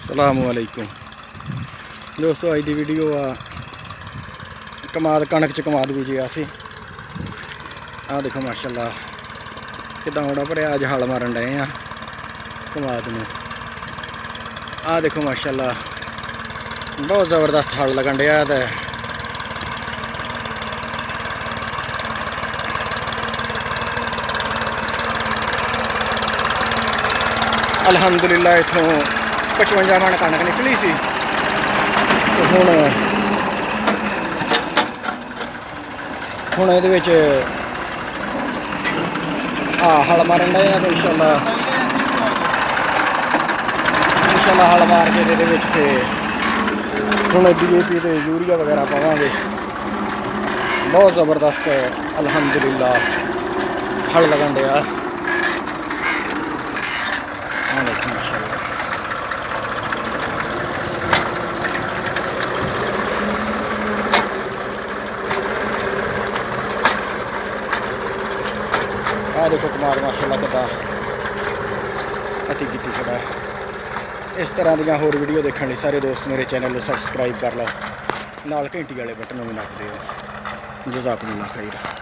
ਸਲਾਮੁਅਲੈकुम ਦੋਸਤੋ, ਅੱਜ ਦੀ ਵੀਡੀਓ ਆ ਕਮਾਦ ਕਣਕ ਚ ਕਮਾਦ ਬੀਜਿਆ ਸੀ। ਆਹ ਦੇਖੋ ਮਾਸ਼ਾਅੱਲਾ ਕਿਦਾਂ ਹੋੜਾ ਭਰਿਆ। ਅੱਜ ਹਲ ਮਾਰਨ ਡਏ ਆ ਕਮਾਦ ਨੂੰ। ਆਹ ਦੇਖੋ ਮਾਸ਼ਾਅੱਲਾ ਬਹੁਤ ਜ਼ਬਰਦਸਤ ਹਲ ਲੱਗਣ ਡਿਆ। ਤੇ ਅਲਹਮਦੁਲਿਲਾ ਇੱਥੋਂ 55 ਮਣ ਕਣਕ ਨਿਕਲੀ ਸੀ। ਤੇ ਹੁਣ ਇਹਦੇ ਵਿੱਚ ਹਲ ਮਾਰਨ ਡਏ ਆ। ਤੇ ਇੰਸ਼ਾਅੱਲਾ ਹਲ ਮਾਰ ਕੇ ਇਹਦੇ ਵਿੱਚ ਤੇ ਹੁਣ DAP ਤੇ ਯੂਰੀਆ ਵਗੈਰਾ ਪਾਵਾਂਗੇ। ਬਹੁਤ ਜ਼ਬਰਦਸਤ ਅਲਹਮਦੁਲਿਲਾ ਹਲ ਲੱਗਣ ਡਿਆ। ਆਹ ਦੇਖੋ ਕਮਾਦ ਮਾਸ਼ਾਅੱਲਾ ਕਿੱਦਾਂ ਅਤੀ ਕੀਤੀ ਖੜਾ। ਇਸ ਤਰ੍ਹਾਂ ਦੀਆਂ ਹੋਰ ਵੀਡੀਓ ਦੇਖਣ ਲਈ ਸਾਰੇ ਦੋਸਤ ਮੇਰੇ ਚੈਨਲ ਨੂੰ ਸਬਸਕ੍ਰਾਈਬ ਕਰ ਲਓ, ਨਾਲ ਘੰਟੀ ਵਾਲੇ ਬਟਨ ਨੂੰ ਵੀ ਨੱਪ ਦਿਓ। ਜਜ਼ਾਕੁਮੁੱਲਾਹ ਖੈਰ।